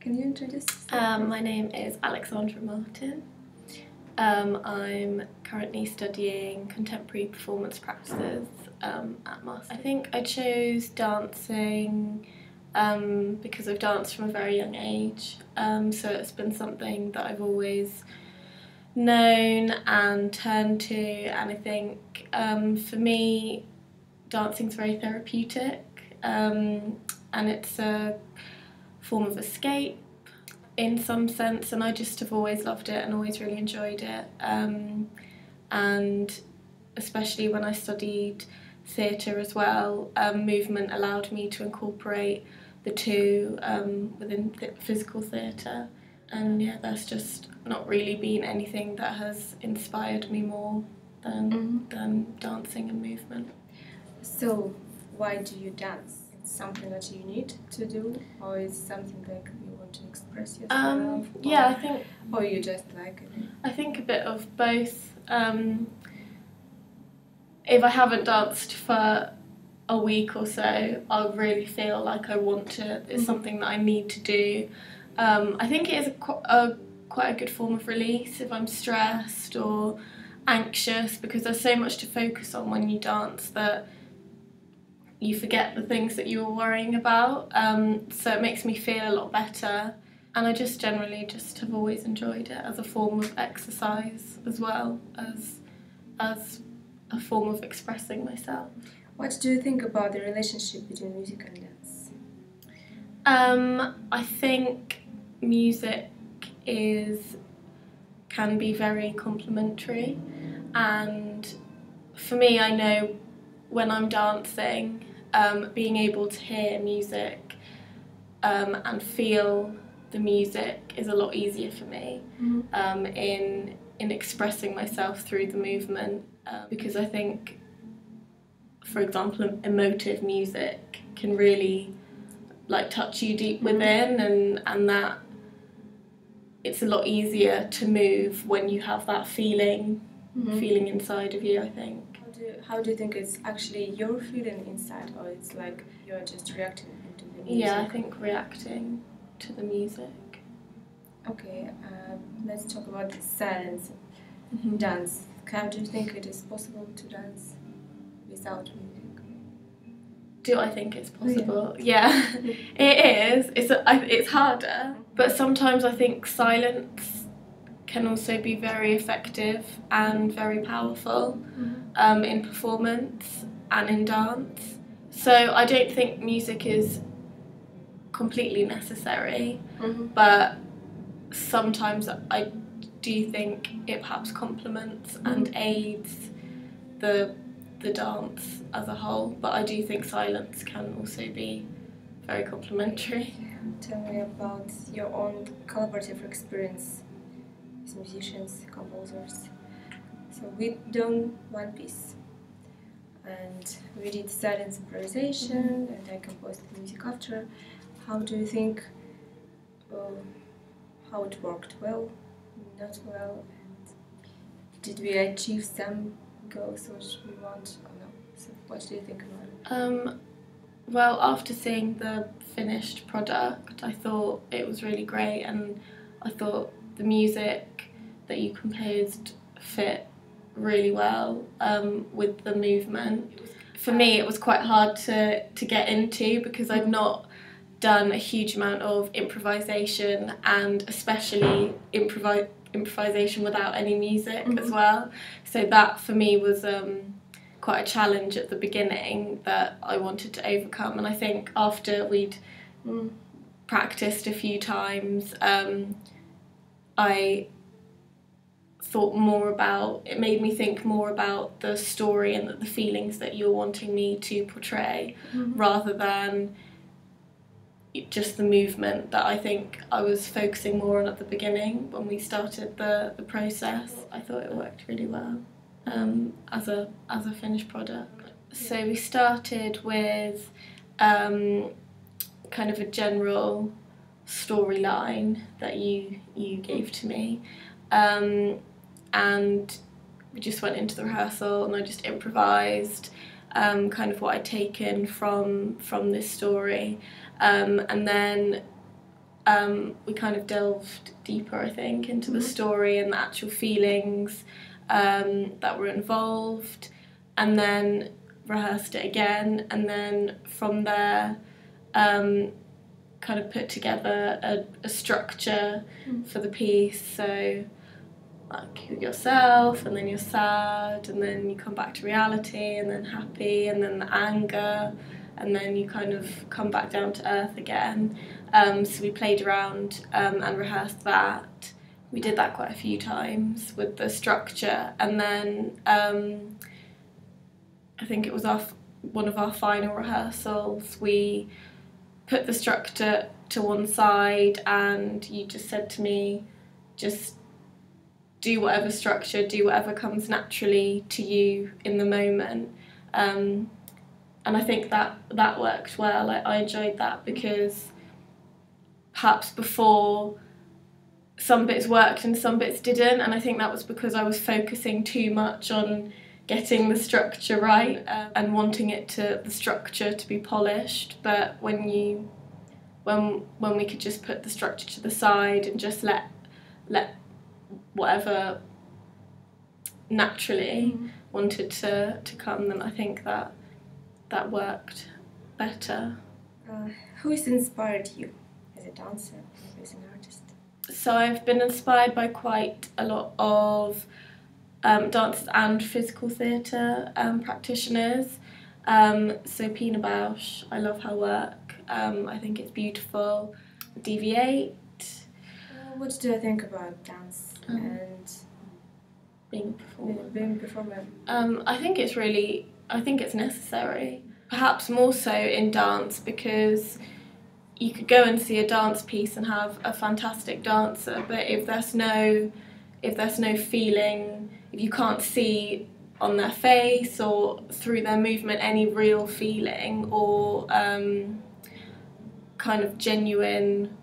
Can you introduce yourself? My name is Alexandra Martin. I'm currently studying contemporary performance practices at Master. I think I chose dancing because I've danced from a very young age, so it's been something that I've always known and turned to, and I think for me dancing's very therapeutic, and it's a form of escape in some sense, and I just have always loved it and always really enjoyed it, and especially when I studied theatre as well, movement allowed me to incorporate the two within physical theatre, and yeah, that's just not really been anything that has inspired me more than dancing and movement. So why do you dance? It's something that you need to do, or is something like you want to express yourself? Yeah, I think. Or you just like it? I think a bit of both. If I haven't danced for a week or so, I'll really feel like I want to. It's something that I need to do. I think it is quite a good form of release if I'm stressed or anxious, because there's so much to focus on when you dance that you forget the things that you were worrying about, so it makes me feel a lot better, and I just generally just have always enjoyed it as a form of exercise as well as a form of expressing myself. What do you think about the relationship between music and dance? I think music can be very complementary, and for me, I know when I'm dancing, being able to hear music and feel the music is a lot easier for me in expressing myself through the movement, because I think, for example, emotive music can really like touch you deep within, and that it's a lot easier to move when you have that feeling inside of you, I think. How do you think it's actually your feeling inside, or it's like you're just reacting to the music? Yeah, I think reacting to the music. Okay, let's talk about silence dance. How do you think it is possible to dance without music? Do I think it's possible? Yeah, it is. It's harder, but sometimes I think silence can also be very effective and very powerful in performance and in dance. So I don't think music is completely necessary, but sometimes I do think it perhaps complements and aids the dance as a whole, but I do think silence can also be very complementary. Tell me about your own collaborative experience with musicians, composers. So we've done one piece, and we did silence improvisation, and I composed the music after. How do you think how it worked? Well, not well, and did we achieve some goals which we want or no? So what do you think about it? Well, after seeing the finished product, I thought it was really great, and I thought the music that you composed fit really well with the movement. For me, it was quite hard to get into because I'd not done a huge amount of improvisation, and especially improvisation without any music as well. So that for me was quite a challenge at the beginning that I wanted to overcome, and I think after we'd practiced a few times, I thought more about it, made me think more about the story and the feelings that you're wanting me to portray, rather than just the movement that I think I was focusing more on at the beginning when we started the process. I thought it worked really well as a finished product. So we started with kind of a general storyline that you gave to me, and we just went into the rehearsal and I just improvised kind of what I'd taken from this story, and then we kind of delved deeper, I think, into the story and the actual feelings that were involved, and then rehearsed it again, and then from there kind of put together a structure for the piece. So like you're yourself, and then you're sad, and then you come back to reality, and then happy, and then the anger, and then you kind of come back down to earth again. So we played around and rehearsed that. We did that quite a few times with the structure, and then I think it was one of our final rehearsals, we put the structure to one side, and you just said to me, just do whatever structure, do whatever comes naturally to you in the moment. And I think that worked well. I enjoyed that, because perhaps before some bits worked and some bits didn't, and I think that was because I was focusing too much on getting the structure right and wanting the structure to be polished. But when we could just put the structure to the side and just let whatever naturally wanted to come, then I think that worked better. Who has inspired you as a dancer, as an artist? So I've been inspired by quite a lot of dancers and physical theatre practitioners. So Pina Bausch, I love her work. I think it's beautiful. Deviate. What do you think about dance and being being a performer? I think it's necessary. Perhaps more so in dance, because you could go and see a dance piece and have a fantastic dancer, but if there's no feeling, if you can't see on their face or through their movement any real feeling or kind of genuine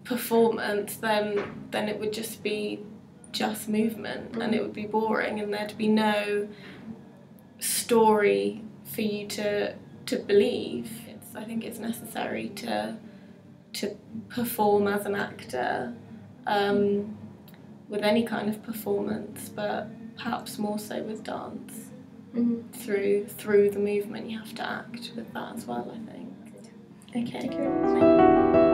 performance, then it would just be just movement, and it would be boring, and there'd be no story for you to believe. I think it's necessary to perform as an actor with any kind of performance, but perhaps more so with dance. Through the movement you have to act with that as well, I think. Okay. Thank you.